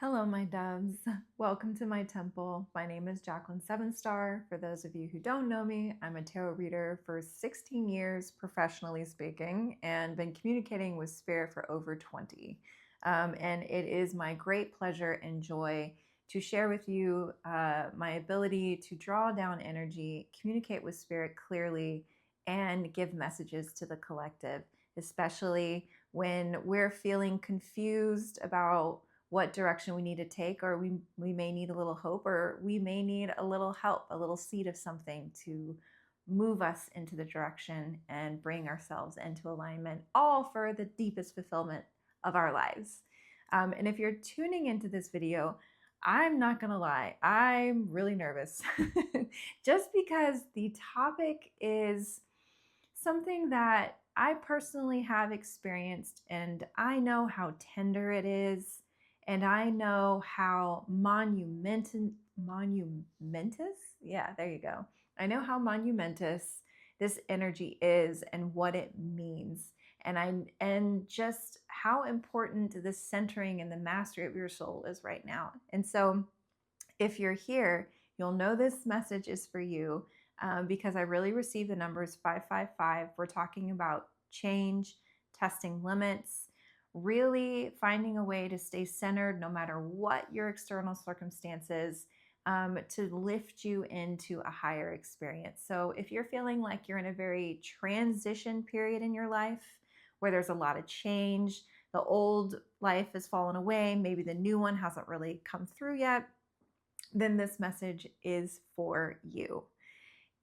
Hello, my doves. Welcome to my temple. My name is Jacqueline Seven Star. For those of you who don't know me, I'm a tarot reader for 16 years, professionally speaking, and been communicating with spirit for over 20. And it is my great pleasure and joy to share with you my ability to draw down energy, communicate with spirit clearly, and give messages to the collective, especially when we're feeling confused about what direction we need to take, or we may need a little hope, or we may need a little help, a little seed of something to move us into the direction and bring ourselves into alignment, all for the deepest fulfillment of our lives. And if you're tuning into this video, I'm not gonna lie, I'm really nervous just because the topic is something that I personally have experienced, and I know how tender it is, and I know how monumentous, yeah, there you go. I know how monumentous this energy is and what it means, and just how important the centering and the mastery of your soul is right now. And so if you're here, you'll know this message is for you, because I really received the numbers 555. We're talking about change, testing limits, really finding a way to stay centered no matter what your external circumstances, to lift you into a higher experience. So if you're feeling like you're in a very transition period in your life where there's a lot of change, the old life has fallen away, maybe the new one hasn't really come through yet, then this message is for you.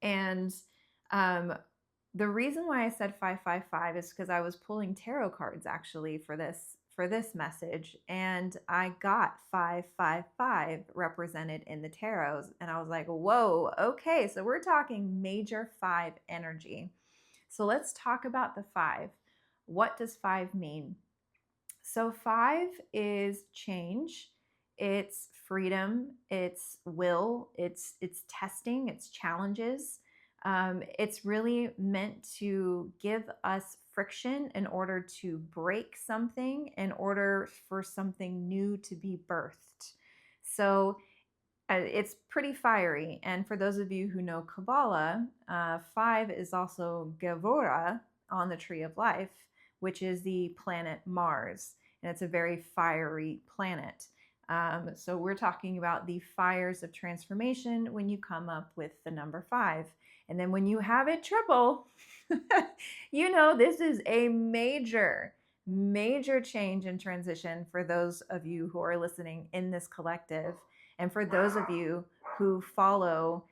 And the reason why I said 555 is because I was pulling tarot cards actually for this message, and I got 555 represented in the tarots, and I was like, whoa, okay, so we're talking major 5 energy. So let's talk about the 5. What does 5 mean? So 5 is change, it's freedom, it's will, it's testing, it's challenges. It's really meant to give us friction in order to break something, in order for something new to be birthed. So it's pretty fiery. And for those of you who know Kabbalah, 5 is also Gevurah on the Tree of Life, which is the planet Mars. And it's a very fiery planet. So we're talking about the fires of transformation when you come up with the number 5. And then when you have it triple, you know this is a major, major change and transition for those of you who are listening in this collective. And for those of you who follow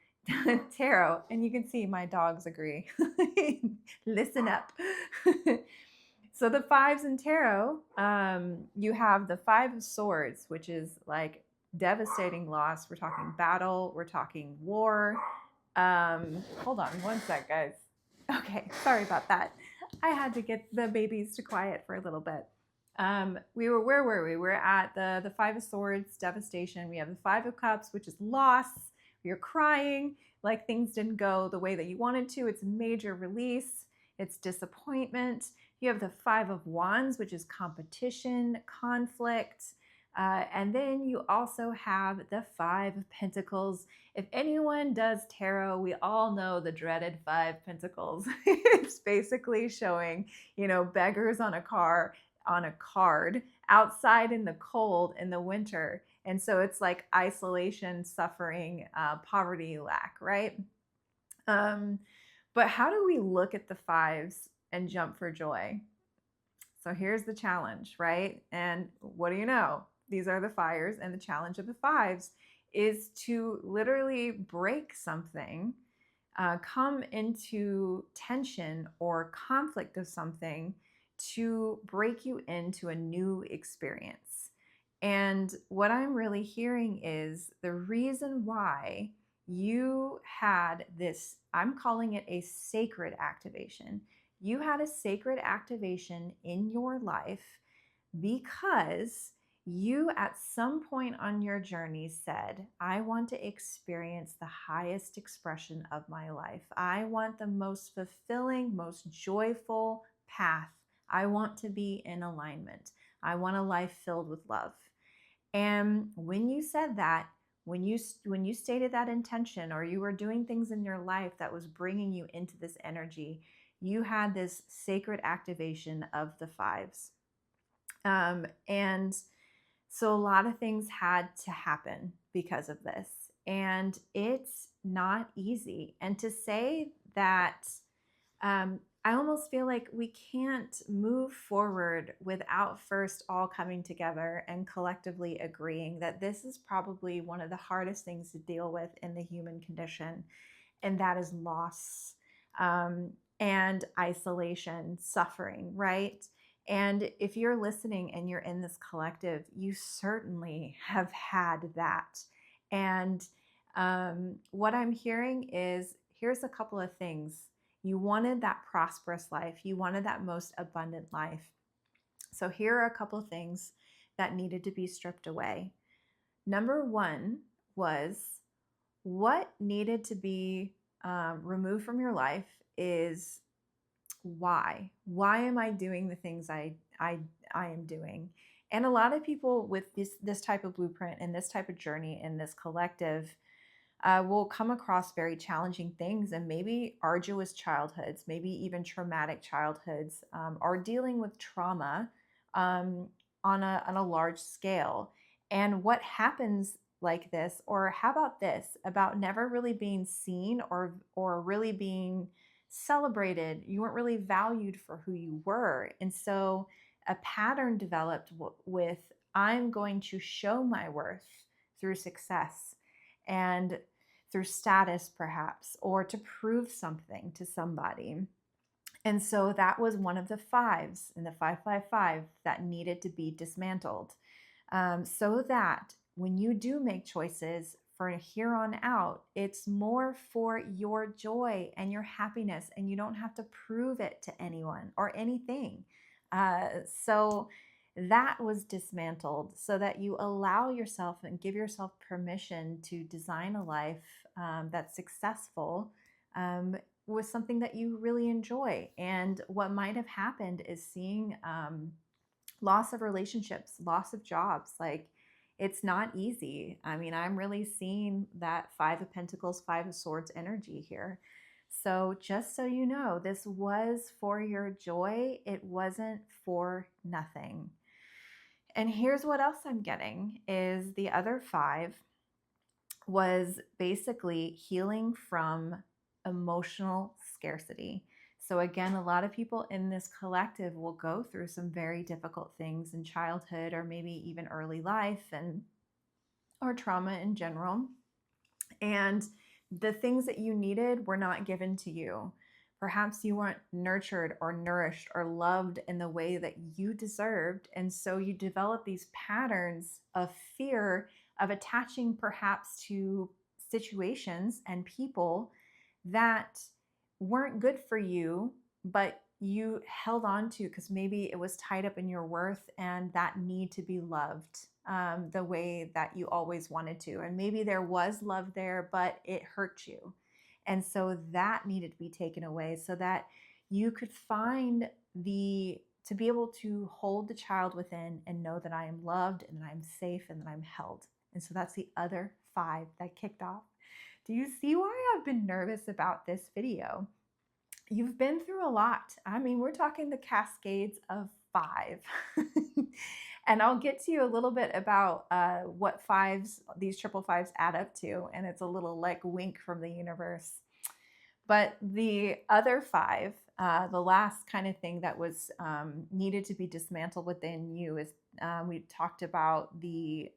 tarot, and you can see my dogs agree. Listen up. So the 5s in tarot, you have the 5 of Swords, which is like devastating loss. We're talking battle, we're talking war. Hold on one sec, guys. Okay, sorry about that. I had to get the babies to quiet for a little bit. Where were we? We're at the 5 of Swords, devastation. We have the 5 of Cups, which is loss. You're crying like things didn't go the way that you wanted to. It's major release. It's disappointment. You have the 5 of Wands, which is competition, conflict. And then you also have the 5 of Pentacles. If anyone does tarot, we all know the dreaded 5 Pentacles. It's basically showing, beggars on a card outside in the cold in the winter. And so it's like isolation, suffering, poverty, lack, right? But how do we look at the 5s and jump for joy? So here's the challenge, right? And what do you know? These are the fires, and the challenge of the 5s is to literally break something, come into tension or conflict of something to break you into a new experience. And what I'm really hearing is the reason why you had this, I'm calling it a sacred activation. You had a sacred activation in your life because you at some point on your journey said, I want to experience the highest expression of my life. I want the most fulfilling, most joyful path. I want to be in alignment. I want a life filled with love. And when you said that, when you stated that intention, or you were doing things in your life that was bringing you into this energy, you had this sacred activation of the fives. And so a lot of things had to happen because of this. And it's not easy. And to say that, I almost feel like we can't move forward without first all coming together and collectively agreeing that this is probably one of the hardest things to deal with in the human condition, and that is loss, and isolation, suffering, right? And if you're listening and you're in this collective, you certainly have had that. And what I'm hearing is, here's a couple of things. You wanted that prosperous life, you wanted that most abundant life. So here are a couple of things that needed to be stripped away. Number one was, what needed to be removed from your life is why. Why am I doing the things I am doing? And a lot of people with this type of blueprint and this type of journey in this collective will come across very challenging things, and maybe arduous childhoods, maybe even traumatic childhoods, or dealing with trauma um, on a large scale. And what happens like this, or how about this, about never really being seen or really being celebrated? You weren't really valued for who you were, and so a pattern developed with, I'm going to show my worth through success and through status, perhaps, or to prove something to somebody. And so that was one of the fives in the 555 that needed to be dismantled, so that when you do make choices for here on out, it's more for your joy and your happiness, and you don't have to prove it to anyone or anything. So that was dismantled so that you allow yourself and give yourself permission to design a life that's successful, with something that you really enjoy. And what might have happened is seeing loss of relationships, loss of jobs. Like, it's not easy. I mean, I'm really seeing that Five of Pentacles, Five of Swords energy here. So just so you know, this was for your joy. It wasn't for nothing. And here's what else I'm getting is the other five was basically healing from emotional scarcity. So again, a lot of people in this collective will go through some very difficult things in childhood, or maybe even early life, and or trauma in general. And the things that you needed were not given to you. Perhaps you weren't nurtured or nourished or loved in the way that you deserved. And so you develop these patterns of fear, of attaching perhaps to situations and people that weren't good for you, but you held on to because maybe it was tied up in your worth and that need to be loved, the way that you always wanted to. And maybe there was love there, but it hurt you. And so that needed to be taken away so that you could find to be able to hold the child within and know that I am loved and that I'm safe and that I'm held. And so that's the other five that kicked off. Do you see why I've been nervous about this video? You've been through a lot. I mean, we're talking the cascades of five. And I'll get to you a little bit about what fives, these triple fives add up to. And it's a little like wink from the universe. But the other five, the last kind of thing that was needed to be dismantled within you is, we talked about the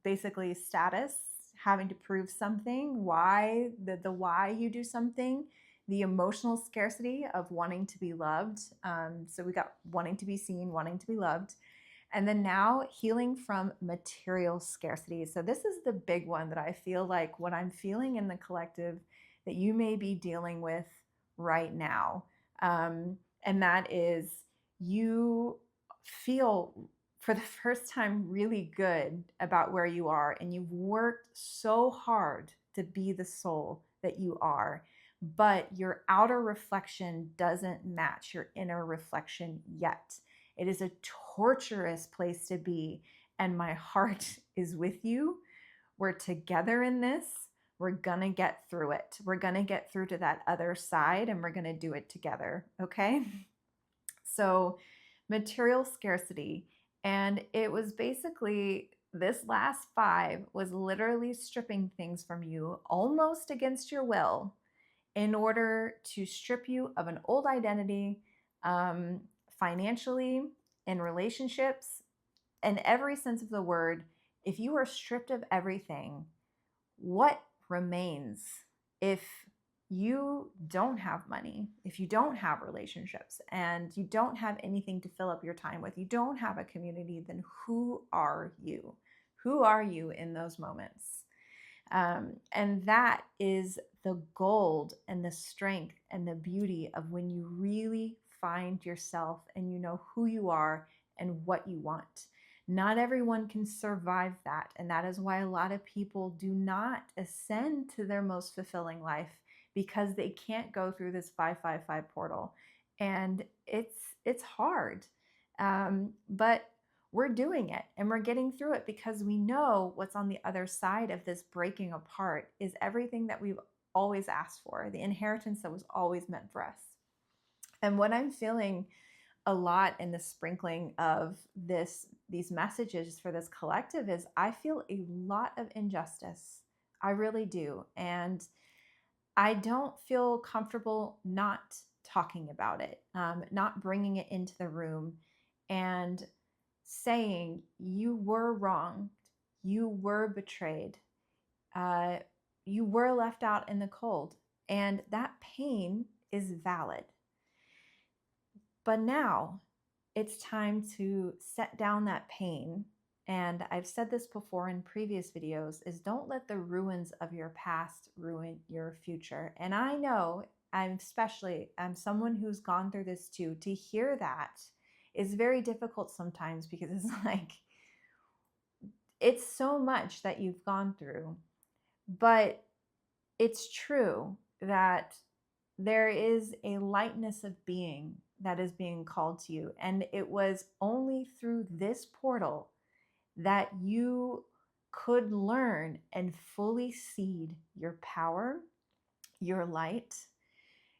basically status, having to prove something, why, the why you do something, the emotional scarcity of wanting to be loved. So we got wanting to be seen, wanting to be loved. And then now healing from material scarcity. So this is the big one that I feel like what I'm feeling in the collective that you may be dealing with right now. And that is, you feel for the first time really good about where you are, and you've worked so hard to be the soul that you are, but your outer reflection doesn't match your inner reflection yet. It is a torturous place to be. and my heart is with you. We're together in this. We're going to get through it. We're going to get through to that other side, and we're going to do it together. Okay. So, material scarcity. And it was basically this last 5 was literally stripping things from you almost against your will in order to strip you of an old identity, financially, in relationships, in every sense of the word. If you are stripped of everything, what remains? If you don't have money, if you don't have relationships, and you don't have anything to fill up your time with, you don't have a community, then who are you? Who are you in those moments? And that is the gold and the strength and the beauty of when you really find yourself and you know who you are and what you want. Not everyone can survive that. And that is why a lot of people do not ascend to their most fulfilling life, because they can't go through this 555 portal. And it's hard. But we're doing it and we're getting through it because we know what's on the other side of this breaking apart is everything that we've always asked for, the inheritance that was always meant for us. And what I'm feeling a lot in the sprinkling of these messages for this collective is I feel a lot of injustice. I really do. And I don't feel comfortable not talking about it, not bringing it into the room and saying you were wronged, you were betrayed, you were left out in the cold, and that pain is valid. But now it's time to set down that pain. And I've said this before in previous videos, is don't let the ruins of your past ruin your future. And I know I'm someone who's gone through this too. To hear that is very difficult sometimes because it's like, it's so much that you've gone through. But it's true that there is a lightness of being that is being called to you. And it was only through this portal that you could learn and fully seed your power, your light,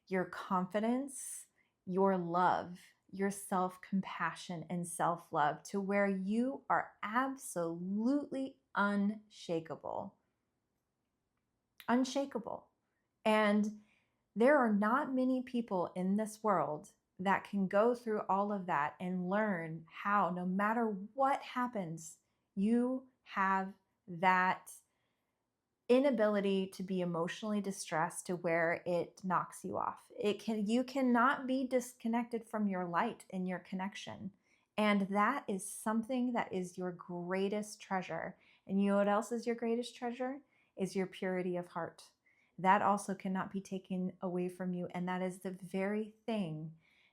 your confidence, your love, your self-compassion and self-love to where you are absolutely unshakable. Unshakable. And there are not many people in this world that can go through all of that and learn how, no matter what happens, you have that inability to be emotionally distressed to where it knocks you off. You cannot be disconnected from your light and your connection. And that is something that is your greatest treasure. And you know what else is your greatest treasure? Is your purity of heart. That also cannot be taken away from you. And that is the very thing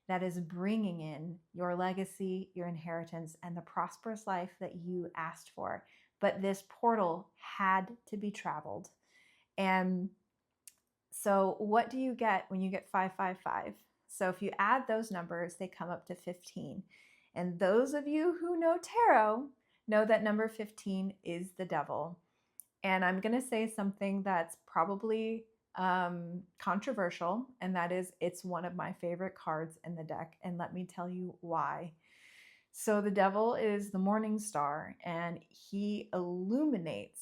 that is bringing in your legacy, your inheritance, and the prosperous life that you asked for. But this portal had to be traveled. And so what do you get when you get 555? So if you add those numbers, they come up to 15. And those of you who know tarot know that number 15 is the devil. And I'm going to say something that's probably controversial, and that is it's one of my favorite cards in the deck. And let me tell you why. So the devil is the morning star, and he illuminates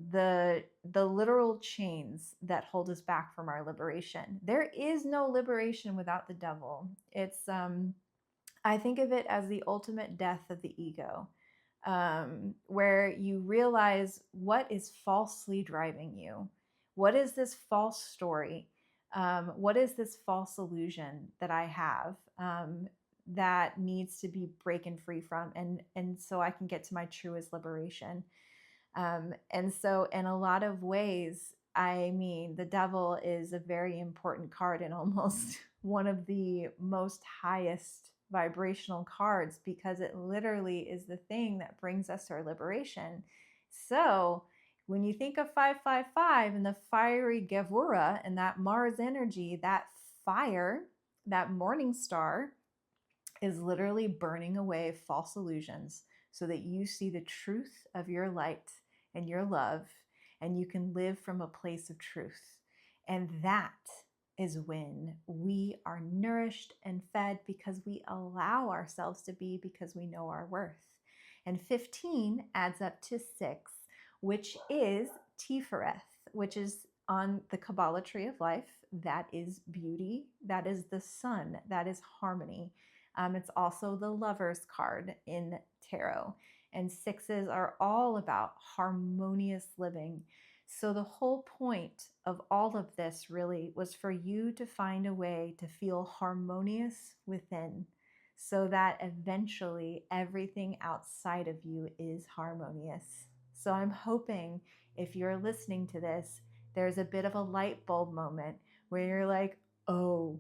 the literal chains that hold us back from our liberation. There is no liberation without the devil. It's I think of it as the ultimate death of the ego, where you realize what is falsely driving you. What is this false story? What is this false illusion that I have that needs to be breaking free from, and so I can get to my truest liberation? And so in a lot of ways, I mean, the devil is a very important card and almost one of the most highest vibrational cards, because it literally is the thing that brings us to our liberation. So when you think of 555 and the fiery Gevura and that Mars energy, that fire, that morning star is literally burning away false illusions, so that you see the truth of your light and your love, and you can live from a place of truth. And that is when we are nourished and fed because we allow ourselves to be, because we know our worth. And 15 adds up to 6, which is Tifereth, which is on the Kabbalah tree of life. That is beauty. That is the sun. That is harmony. It's also the lover's card in tarot. And 6s are all about harmonious living. So the whole point of all of this really was for you to find a way to feel harmonious within, so that eventually everything outside of you is harmonious. So I'm hoping if you're listening to this, there's a bit of a light bulb moment where you're like, oh,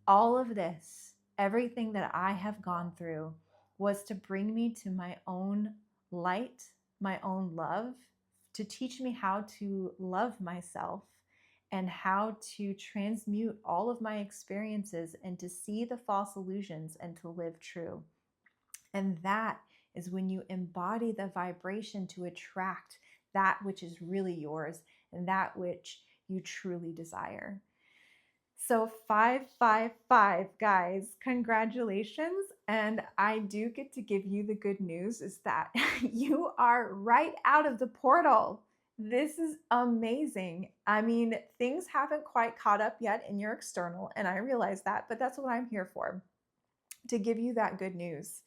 all of this, everything that I have gone through was to bring me to my own light, my own love, to teach me how to love myself and how to transmute all of my experiences and to see the false illusions and to live true. And that is when you embody the vibration to attract that which is really yours and that which you truly desire. So 555, guys, congratulations. And I do get to give you the good news is that you are right out of the portal. This is amazing. I mean, things haven't quite caught up yet in your external, and I realize that, but that's what I'm here for, to give you that good news.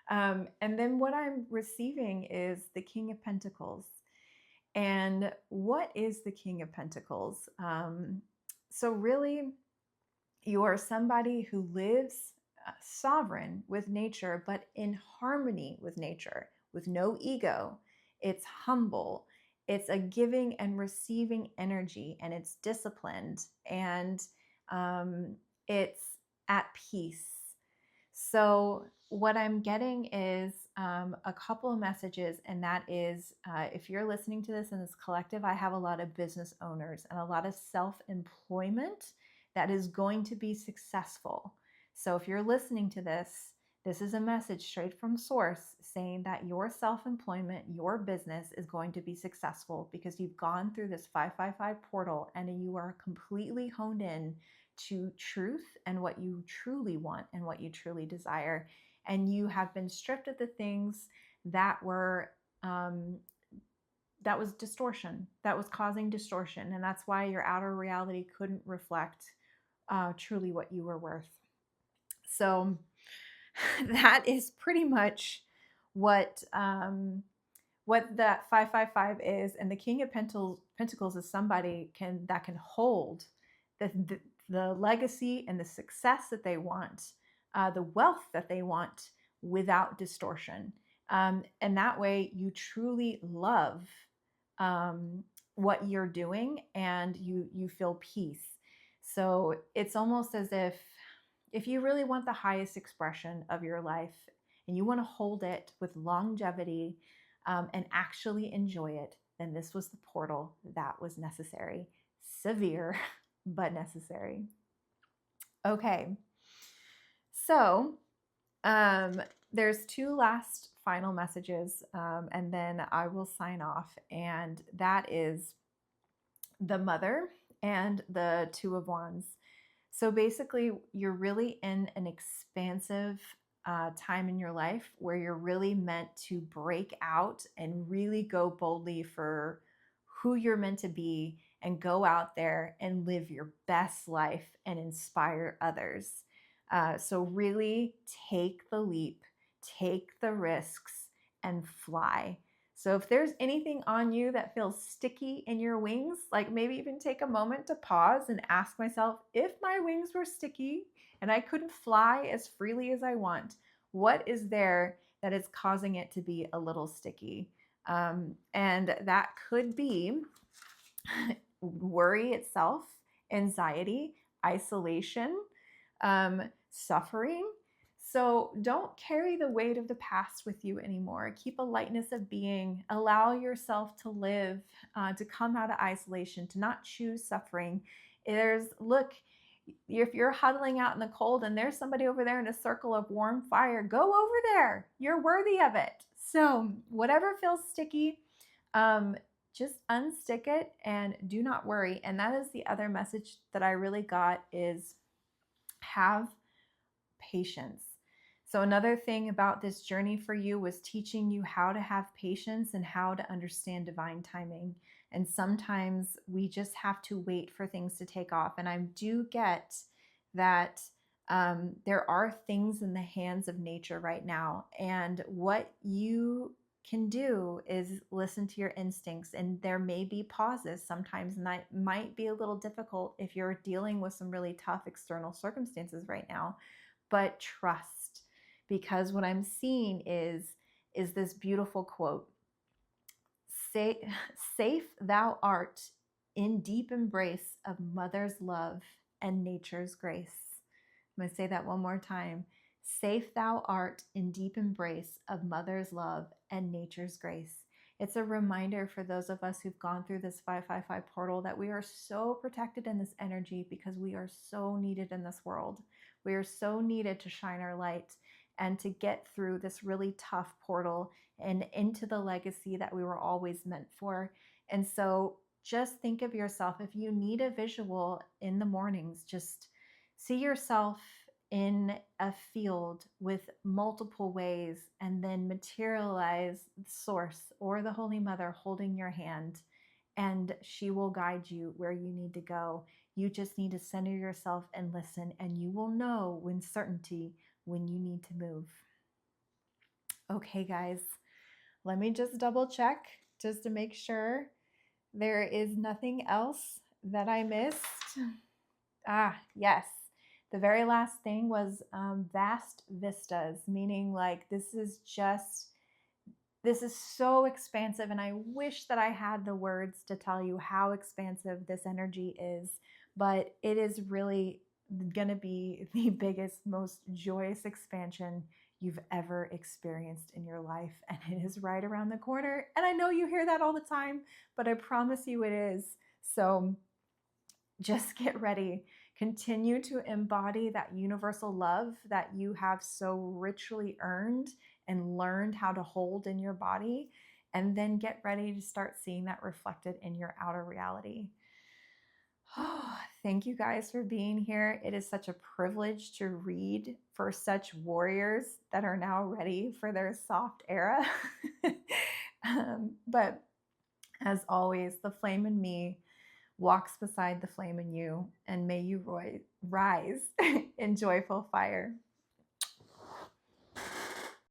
And then what I'm receiving is the King of Pentacles. And what is the King of Pentacles? So really, you are somebody who lives sovereign with nature, but in harmony with nature, with no ego. It's humble. It's a giving and receiving energy, and it's disciplined, and it's at peace. So what I'm getting is a couple of messages, and that is, if you're listening to this in this collective, I have a lot of business owners and a lot of self-employment that is going to be successful. So if you're listening to this, this is a message straight from source saying that your self-employment, your business is going to be successful because you've gone through this 555 portal and you are completely honed in to truth and what you truly want and what you truly desire. And you have been stripped of the things that were that was distortion, that was causing distortion. And that's why your outer reality couldn't reflect truly what you were worth. So that is pretty much what that 555 is. And the King of Pentacles is somebody that can hold the legacy and the success that they want, the wealth that they want without distortion. And that way you truly love what you're doing and you feel peace. So it's almost as if you really want the highest expression of your life and you want to hold it with longevity and actually enjoy it, then this was the portal that was necessary. Severe, but necessary. Okay, so there's two last final messages, and then I will sign off, and that is the Mother and the Two of Wands. So basically, you're really in an expansive time in your life where you're really meant to break out and really go boldly for who you're meant to be and go out there and live your best life and inspire others. So really take the leap, take the risks, and fly. So if there's anything on you that feels sticky in your wings, like maybe even take a moment to pause and ask myself, if my wings were sticky and I couldn't fly as freely as I want, what is there that is causing it to be a little sticky? And that could be worry itself, anxiety, isolation, suffering. So don't carry the weight of the past with you anymore. Keep a lightness of being. Allow yourself to live, to come out of isolation, to not choose suffering. Look, if you're huddling out in the cold and there's somebody over there in a circle of warm fire, go over there. You're worthy of it. So, whatever feels sticky, um, just unstick it and do not worry. And that is the other message that I really got is have patience. So, another thing about this journey for you was teaching you how to have patience and how to understand divine timing. And sometimes we just have to wait for things to take off. And I do get that there are things in the hands of nature right now. And what you can do is listen to your instincts. And there may be pauses sometimes, and that might be a little difficult if you're dealing with some really tough external circumstances right now, but trust, because what I'm seeing is this beautiful quote: Safe thou art in deep embrace of mother's love and nature's grace." I'm going to say that one more time. Safe thou art in deep embrace of mother's love and nature's grace. It's a reminder for those of us who've gone through this 555 portal that we are so protected in this energy because we are so needed in this world. We are so needed to shine our light and to get through this really tough portal and into the legacy that we were always meant for. And so just think of yourself, if you need a visual in the mornings, just see yourself in a field with multiple ways and then materialize the source or the Holy Mother holding your hand, and she will guide you where you need to go. You just need to center yourself and listen, and you will know with certainty when you need to move. Okay, guys, let me just double check just to make sure there is nothing else that I missed. Yes. The very last thing was vast vistas, meaning like this is so expansive, and I wish that I had the words to tell you how expansive this energy is, but it is really going to be the biggest, most joyous expansion you've ever experienced in your life, and it is right around the corner. And I know you hear that all the time, but I promise you it is. So just get ready. Continue to embody that universal love that you have so richly earned and learned how to hold in your body, and then get ready to start seeing that reflected in your outer reality. Oh, thank you guys for being here. It is such a privilege to read for such warriors that are now ready for their soft era. But as always, the flame in me walks beside the flame in you, and may you rise in joyful fire.